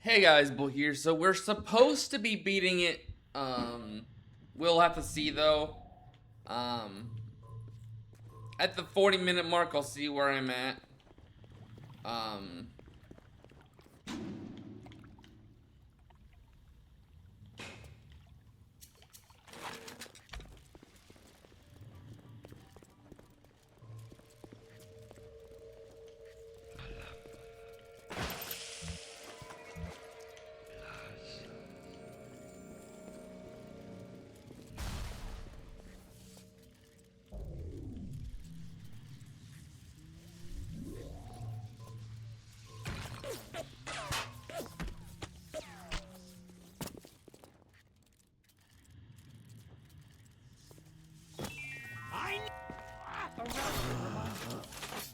Hey guys, Bull here. So we're supposed to be beating it. We'll have to see though. Um, at the 40-minute mark, I'll see where I'm at. Um,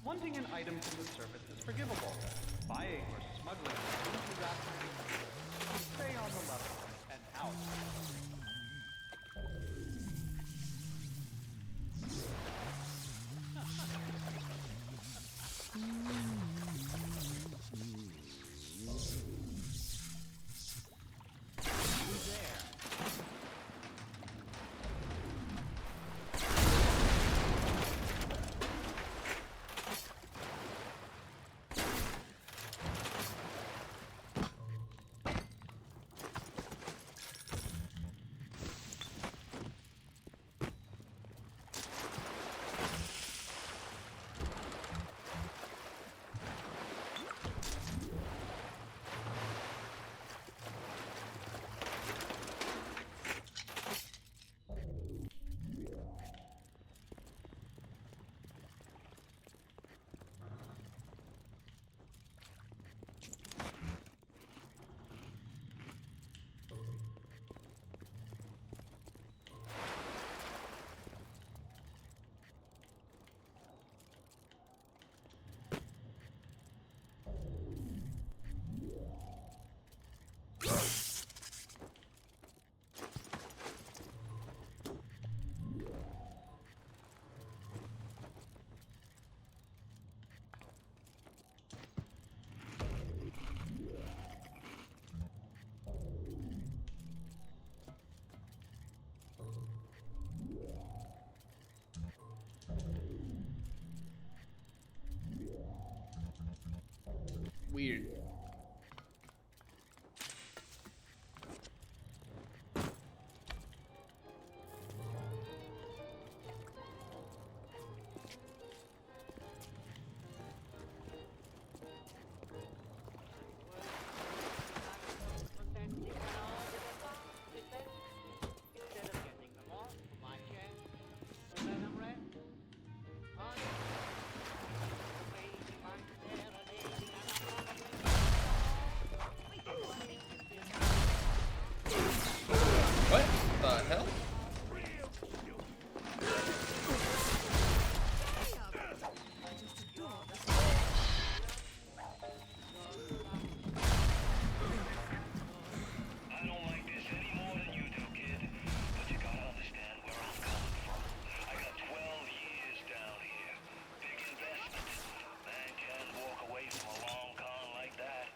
Wanting an item from the surface is forgivable. Buying or smuggling into that stay on the level and out. weird. What the hell? I don't like this any more than you do, kid. But you gotta understand where I'm coming from. I got 12 years down here. Big investment. Man can't walk away from a long con like that.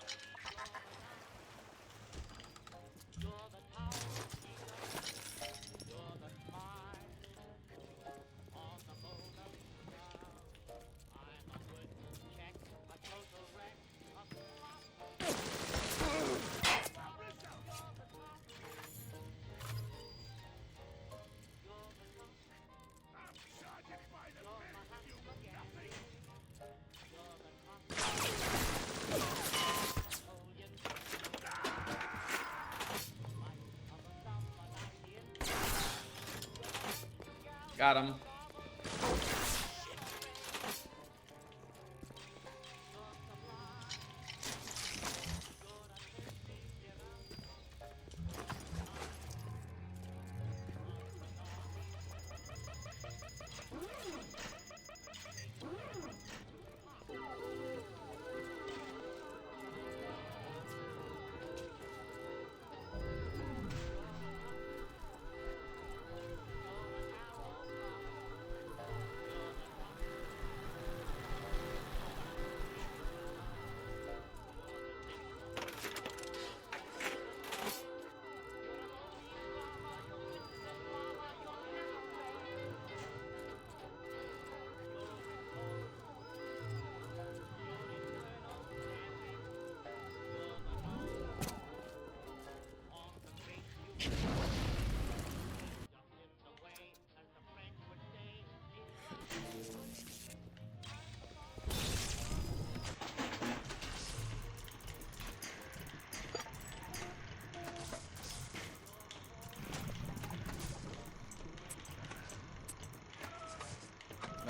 Got him.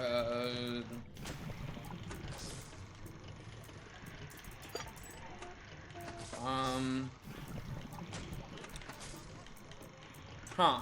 good. Huh.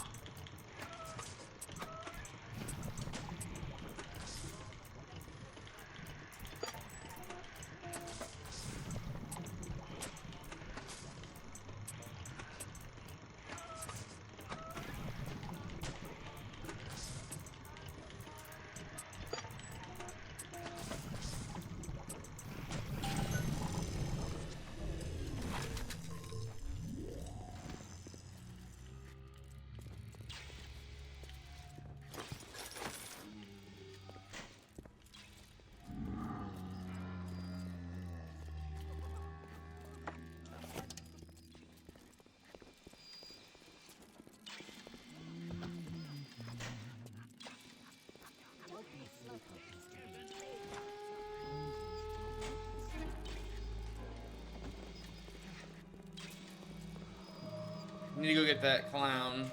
Need to go get that clown.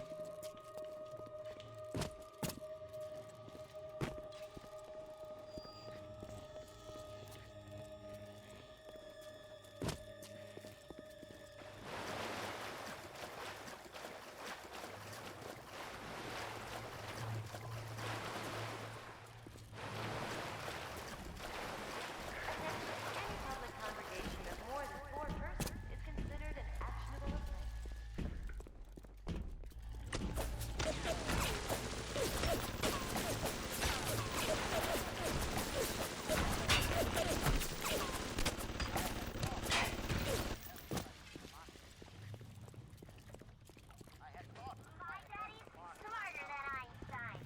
Any public congregation of more than 4 persons is considered an actionable offense. My daddy's smarter than Einstein.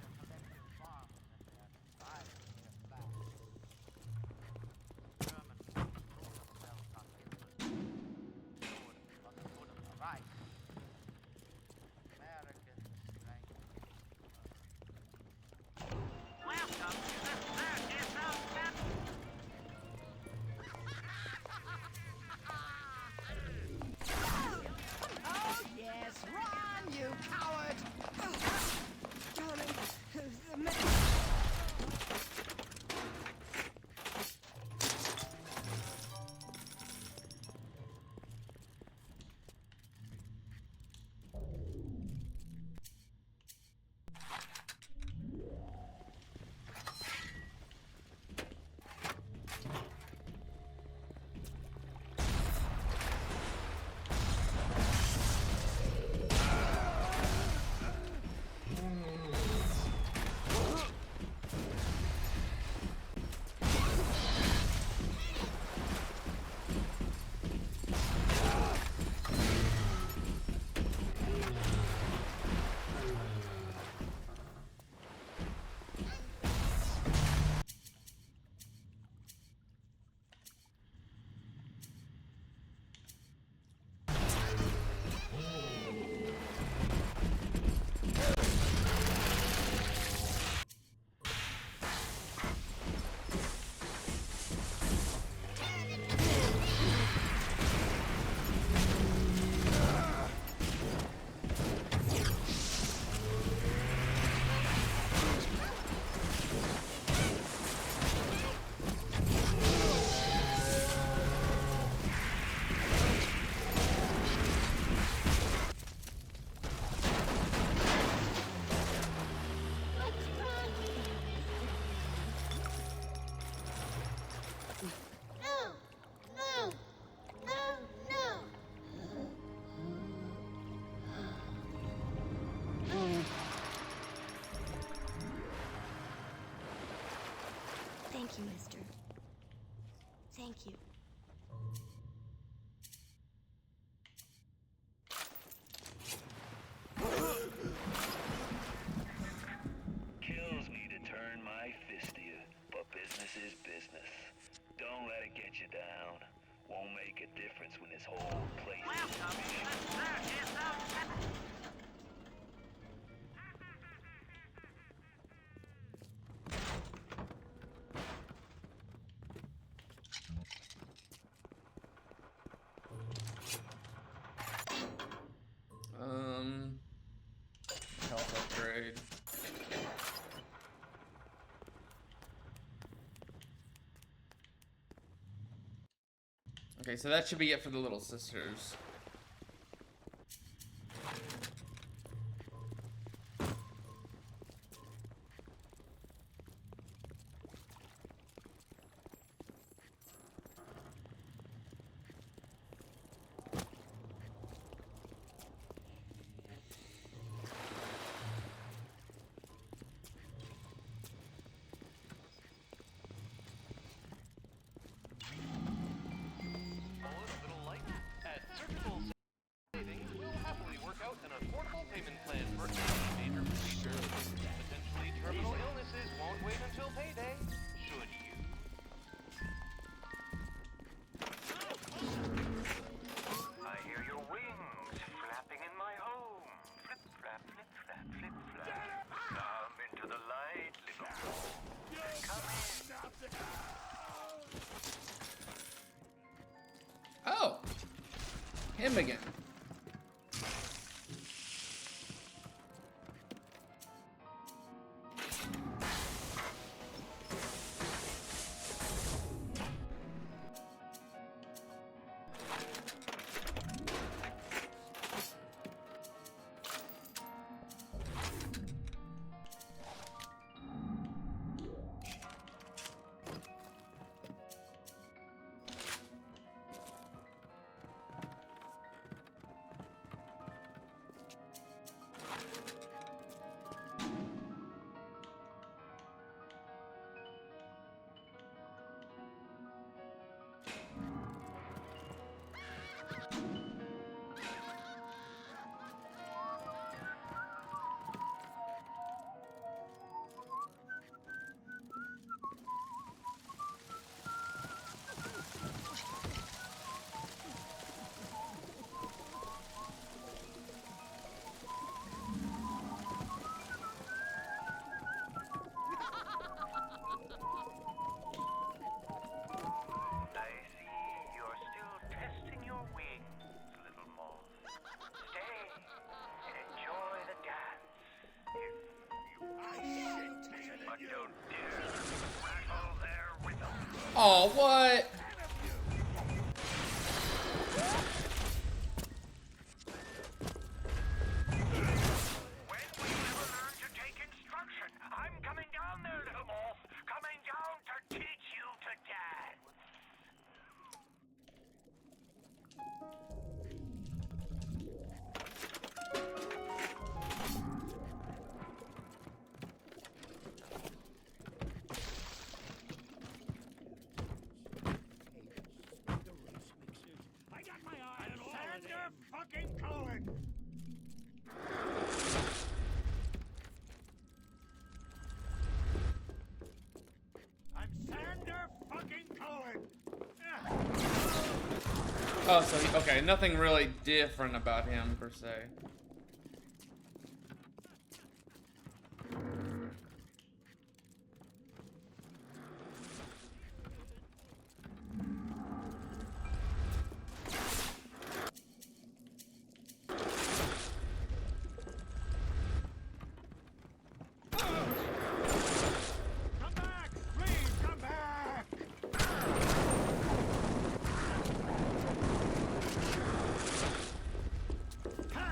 Oh, yes, run, you coward! Darling, the man... No! No! No! No! Thank you, mister. Thank you. Kills me to turn my fist to you, but business is business. Don't let it get you down. Won't make a difference when this whole place is Health upgrade. Okay, so that should be it for the Little Sisters. Fallen a little light? At Surgical Savings, we'll happily work out an affordable payment plan for any major procedure. Potentially terminal illnesses won't wait until payday, should you? I hear your wings flapping in my home. Flip, flap, flip, flap, flip, flap. Come into the light, little moth. Come in. Oh! Him again. I see you're still testing your wings, little moth. Stay and enjoy the dance. But don't dare rattle their rhythm. Oh, what? When will you ever learn to take instruction? I'm coming down there, little moth. Coming down to teach you to dance. I got my eye on all Sander fucking Cohen! I'm Sander fucking Cohen! Oh, so okay, nothing really different about him per se. Come back! Please, come back! Ha!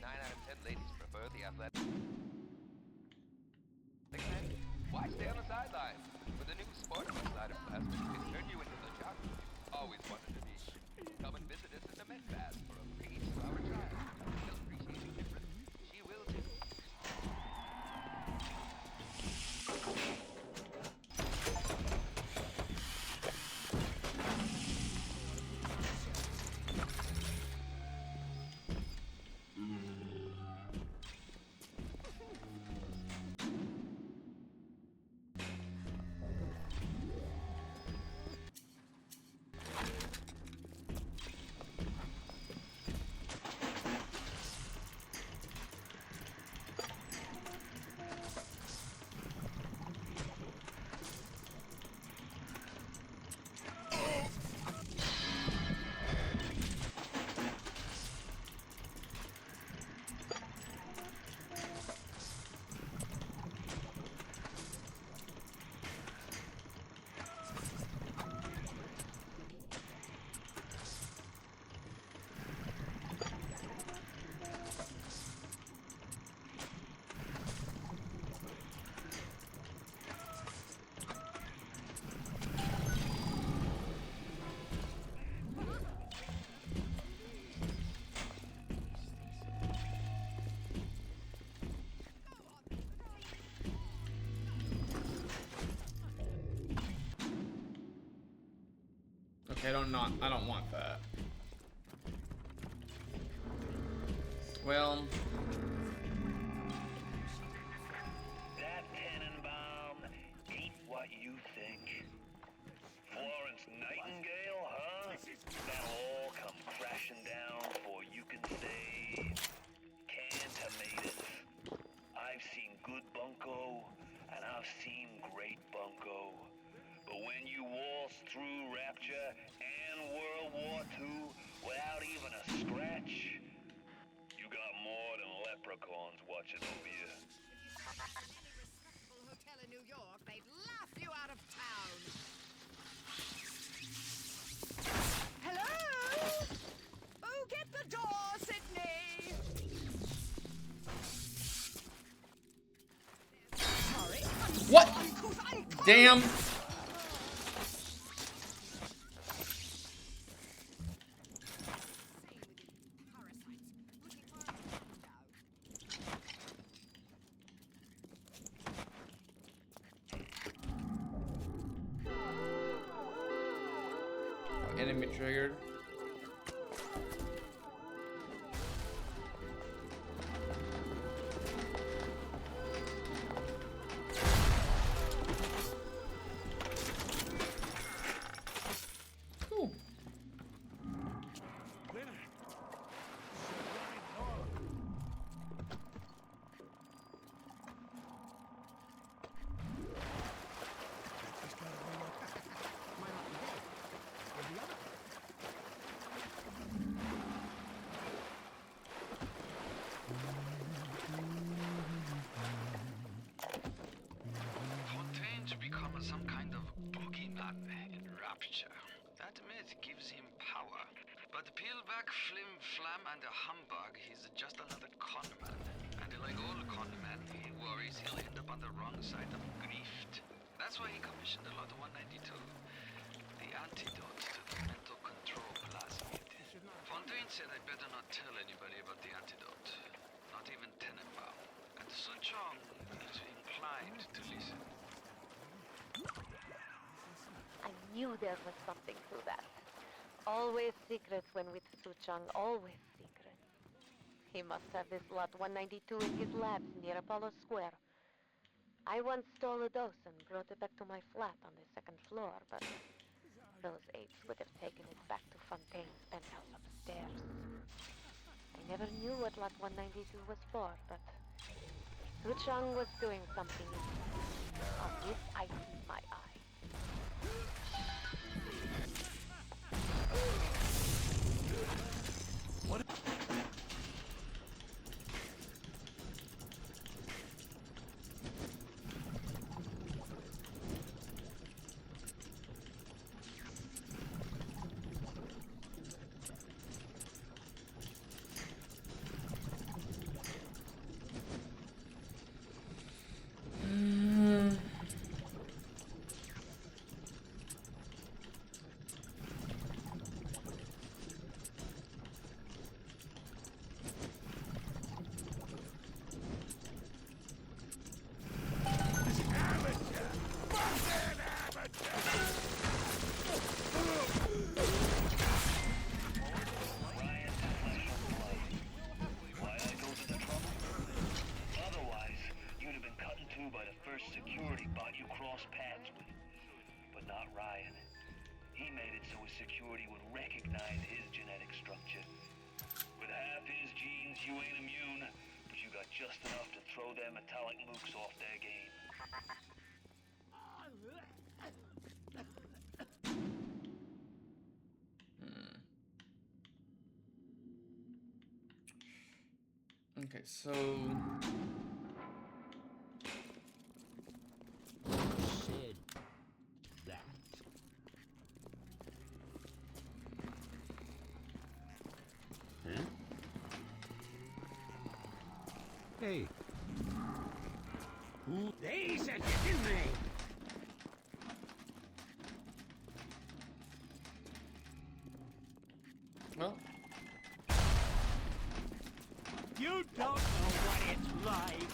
that 9 out of 10 ladies prefer the athletic men? Why stay on the sideline? With the new Sportsman slider plasma, it can turn you into the jock you always wanted to be. Come and visit us in the Met Pass for a free 2-hour trial. She'll appreciate the difference. She will too. Okay, I don't want that. Well, That Tenenbaum ain't what you think. Florence Nightingale, huh? That'll all come crashing down before you can say canned tomatoes. I've seen good bunco, and I've seen great bunco. But when you waltz through Rapture and World War II without even a scratch, you got more than leprechauns watching over you. Any respectable hotel in New York, they'd laugh you out of town. Hello? Oh, get the door, Sydney. Sorry. what? I Damn. Enemy triggered. Cool. Fontaine's become some kind of boogeyman in Rapture. That myth gives him power. But peel back Flim Flam and a humbug, he's just another conman. And like all conmen, he worries he'll end up on the wrong side of grift. That's why he commissioned a lot of 192. The antidote to the mental control plasmid. Fontaine said I'd better not tell anybody about the antidote. Not even Tenenbaum. And Suchong is inclined to listen. I knew there was something to that. Always secrets when with Suchong, always secrets. He must have this lot 192 in his labs near Apollo Square. I once stole a dose and brought it back to my flat on the second floor, but those apes would have taken it back to Fontaine's penthouse upstairs. I never knew what lot 192 was for, but Suchong was doing something. Of this I keep my eye. you ain't immune, but you got just enough to throw them metallic mooks off their game. Okay, so Said that. Huh? Hey. Who? They said it, didn't they? well, You don't know what it's like.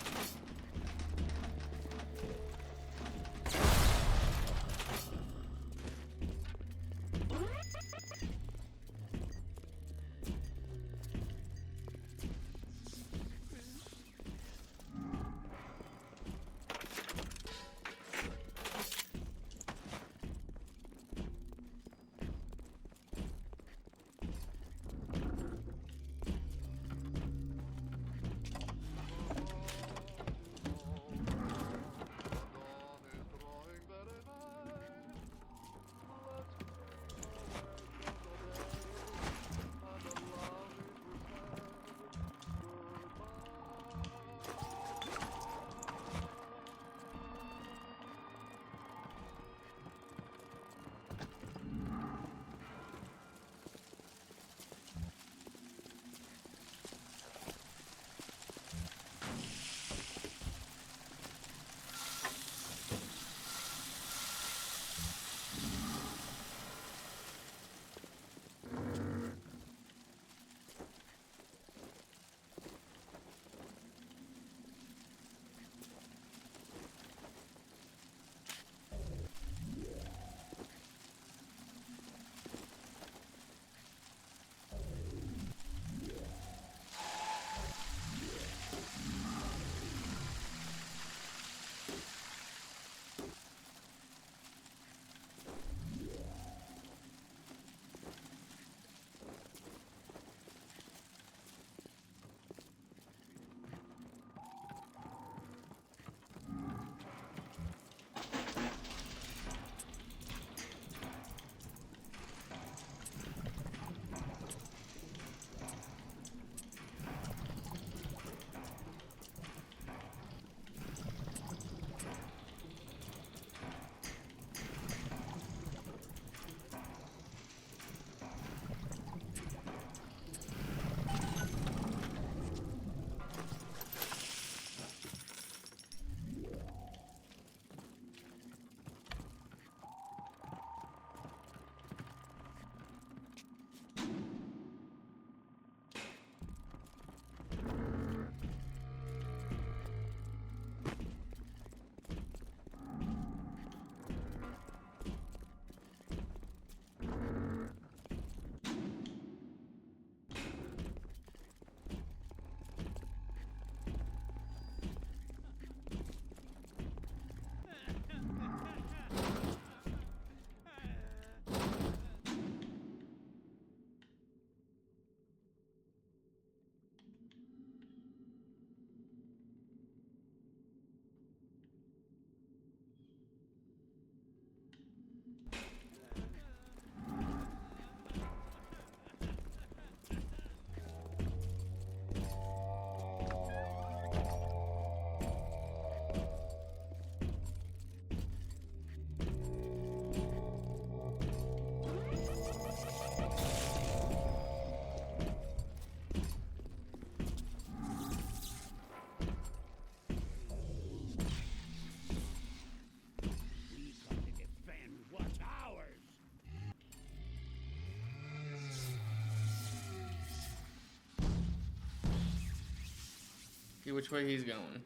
see which way he's going.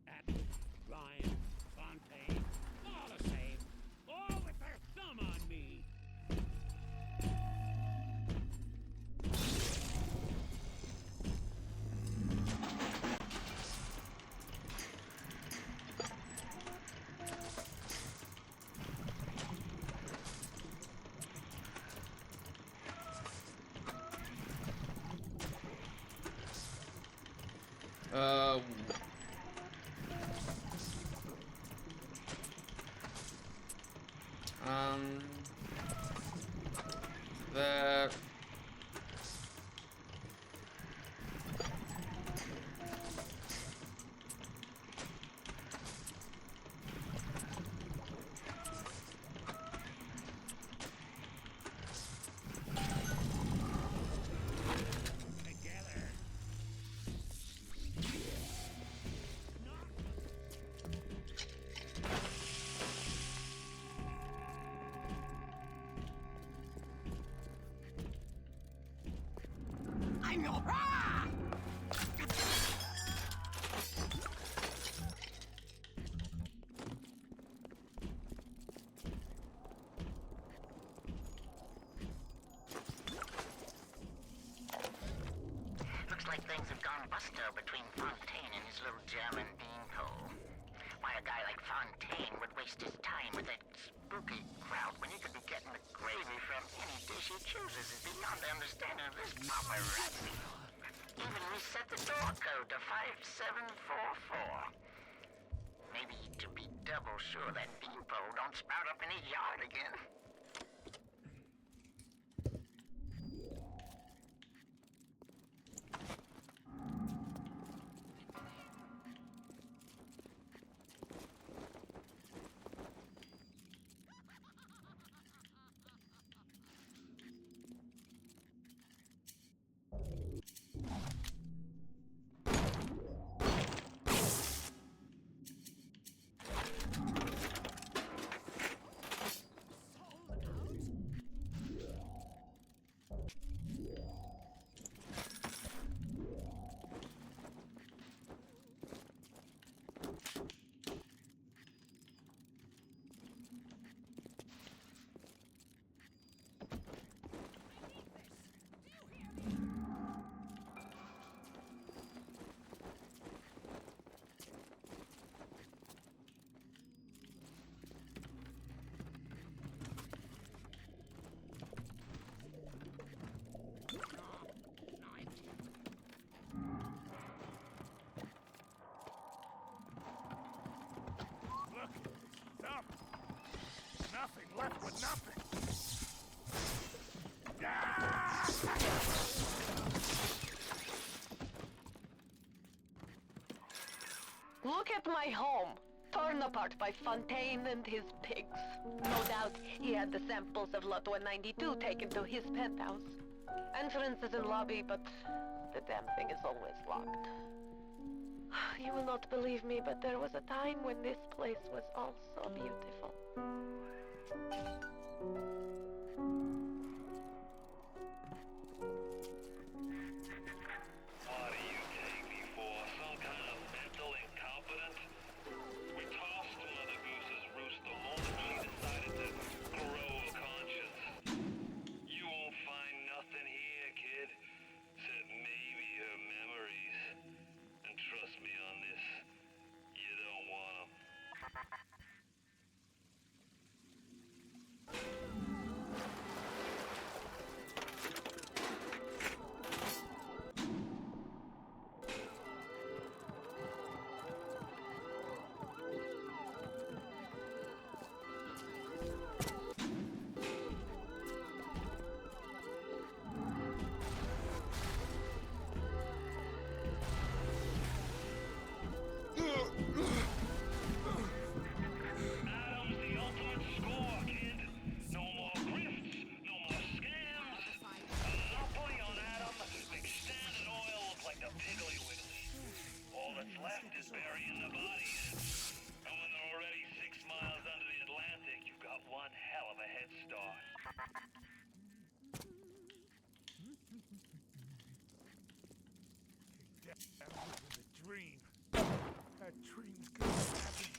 Atwood, Ryan, Fontaine, all the same. All with their thumb on me. your... Ah! Looks like things have gone busto between Fontaine and his little German beanpole. Why a guy like Fontaine would waste his time with that spooky crowd when he could be getting the gravy from any dish he chooses is beyond the understanding of this paparazzi. Even reset the door code to 5744. Maybe to be double sure that beanpole don't sprout up in his yard again. Look, stop. Nothing left with nothing. Look at my home, torn apart by Fontaine and his pigs. No doubt he had the samples of Lot 192 taken to his penthouse. Entrance is in lobby, but the damn thing is always locked. You will not believe me, but there was a time when this place was all so beautiful. What do you take me for? Some kind of mental incompetent? We tossed Mother Goose's roost the moment she decided to grow a conscience. You won't find nothing here, kid, except maybe her memories. And trust me on this, you don't want 'em. Adam's the ultimate score, kid. No more grifts, no more scams. A monopoly on Adam makes Standard Oil look like the Piggly Wiggly. All that's left is burying the bodies. And when they're already 6 miles under the Atlantic, you've got one hell of a head start. That was a dream. That dream's gonna happen.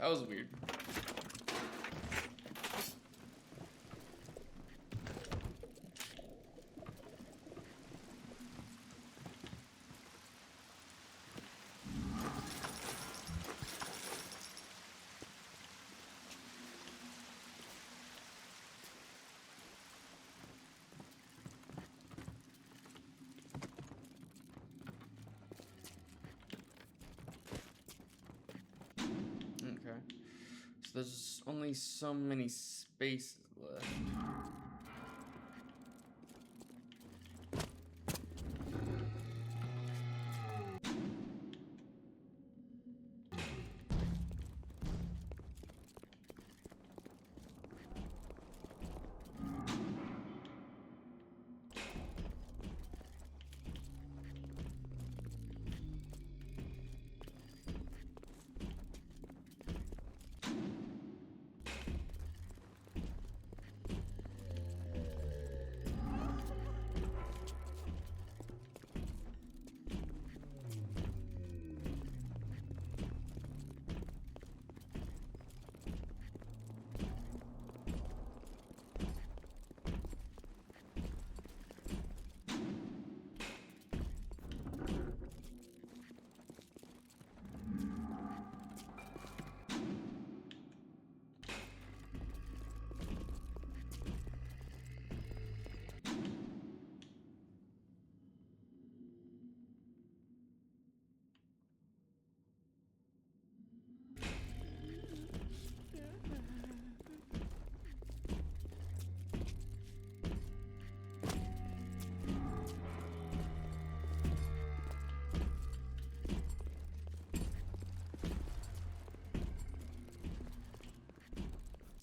That was weird. Okay. So there's only so many spaces left.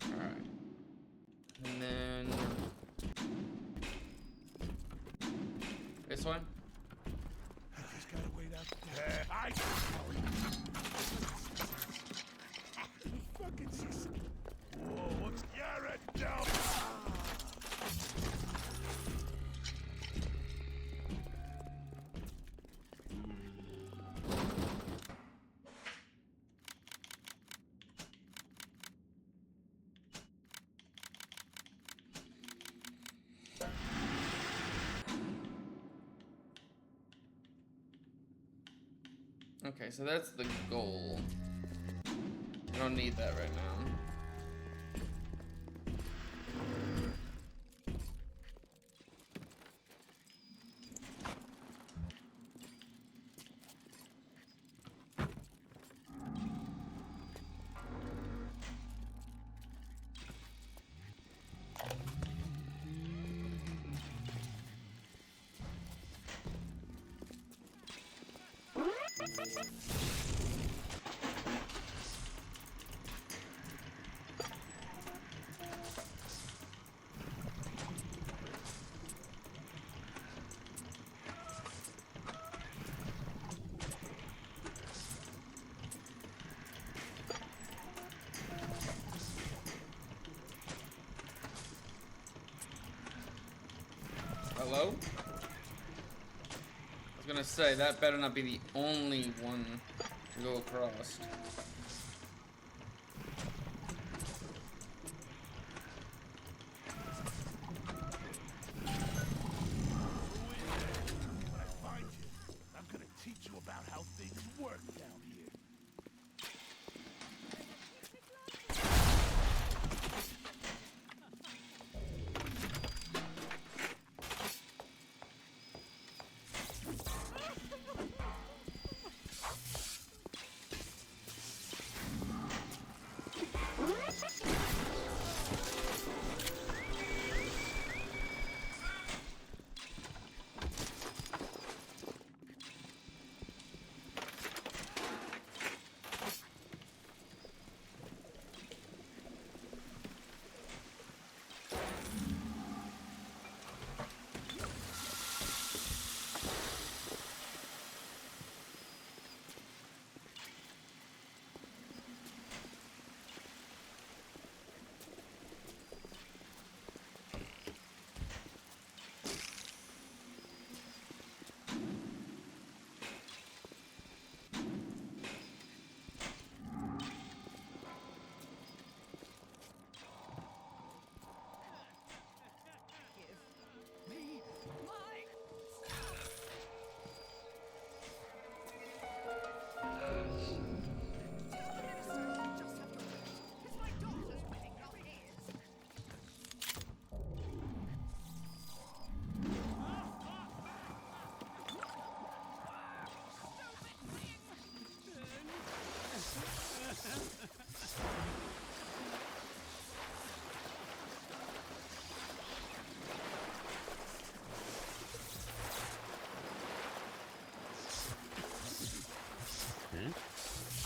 Alright. And then this one? I just gotta wait out there. I fucking just. Whoa, what's Yara down? Okay, so that's the goal. I don't need that right now. Hello? I was gonna say, that better not be the only one to go across. When I find you, I'm gonna teach you about how things work down here.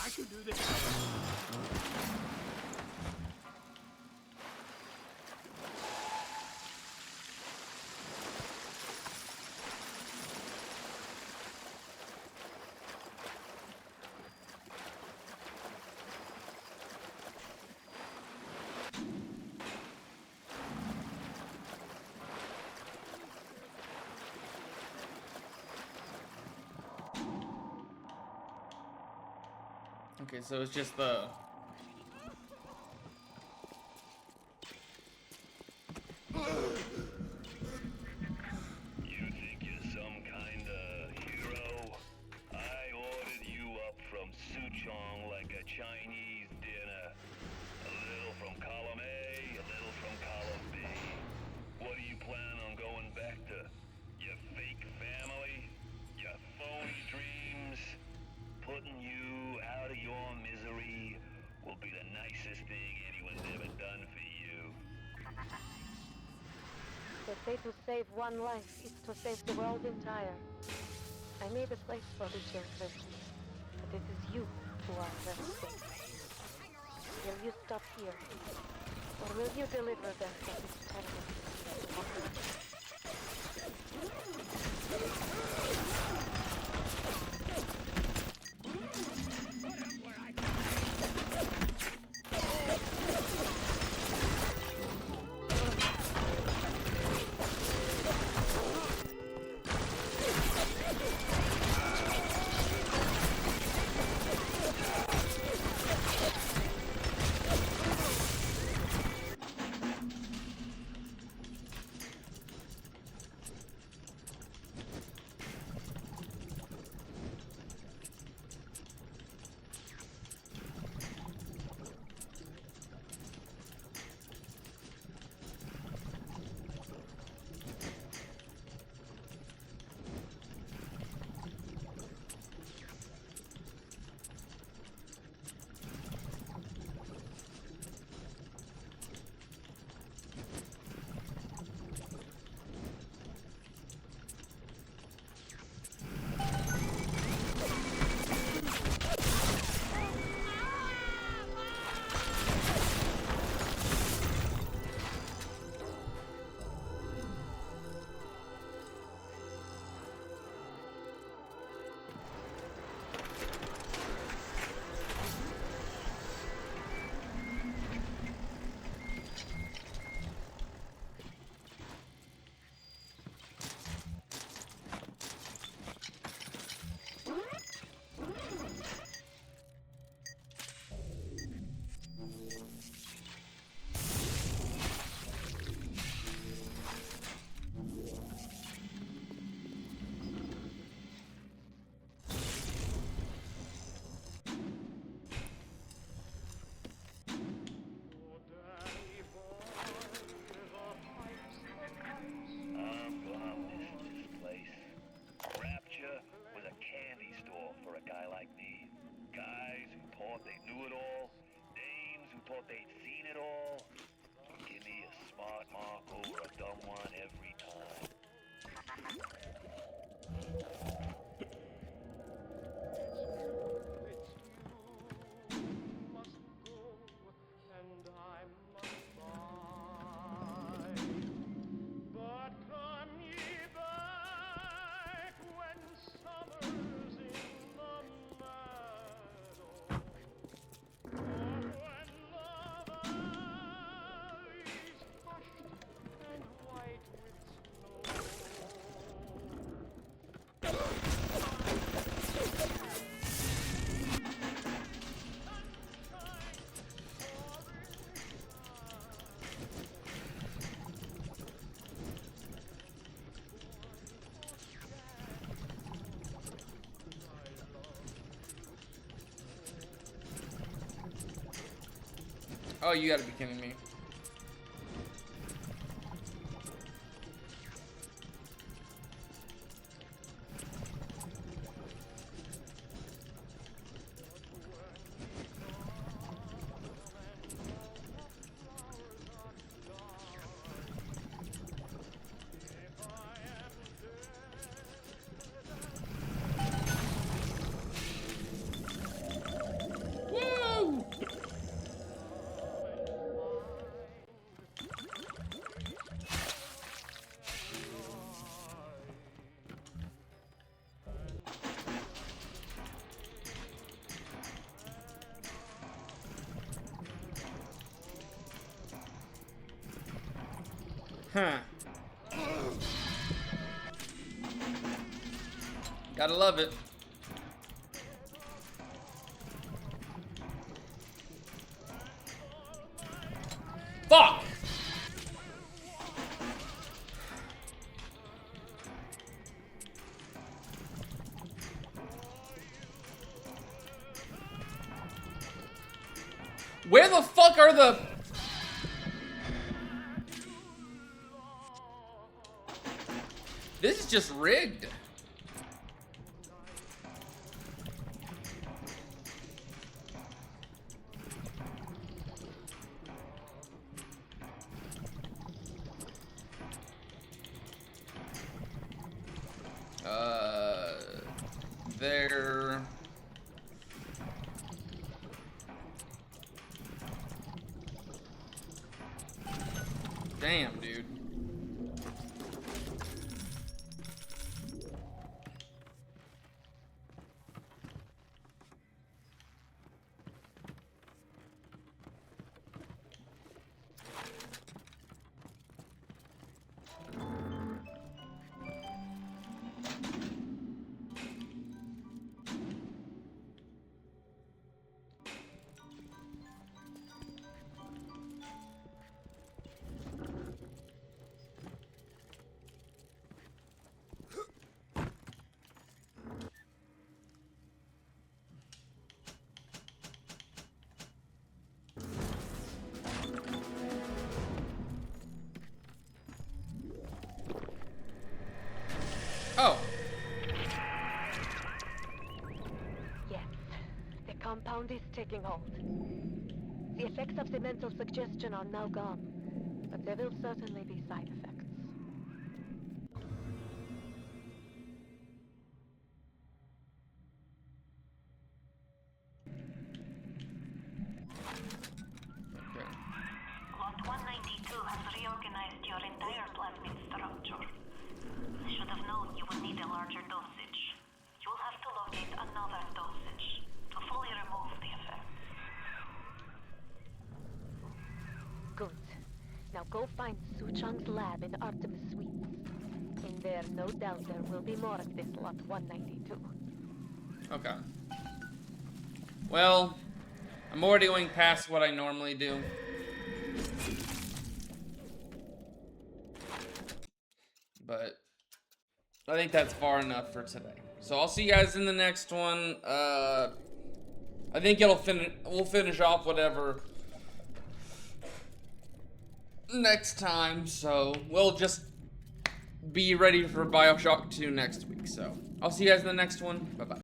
I can do this. Okay, so it's just the... You think you're some kind of hero? I ordered you up from Suchong like a Chinese dinner. A little from column A, a little from column B. What do you plan on going back to? Your fake family? Your phony dreams? Putting you out of your misery will be the nicest thing anyone's ever done for you. They say to save one life is to save the world entire. I made a place for the children, but it is you who are their fate. Will you stop here, or will you deliver them from this terrible disease? thought they'd seen it all. Give me a smart mark over a dumb one every time. Oh, you gotta be kidding me. Huh. Gotta love it. Fuck! Where the fuck are the... This is just rigged. There. Damn, dude. Oh. Yes, the compound is taking hold. The effects of the mental suggestion are now gone, but there will certainly be side effects. Okay. Lot 192 has reorganized your entire plasmid structure. I should have known you would need a larger dosage. You will have to locate another dosage to fully remove the effect. Good. Now go find Suchong's lab in Artemis Suites. In there, no doubt there will be more of this Lot 192. Okay. Well, I'm already going past what I normally do. But I think that's far enough for today. So I'll see you guys in the next one. I think we'll finish off whatever next time. So we'll just be ready for BioShock 2 next week. So I'll see you guys in the next one. Bye-bye.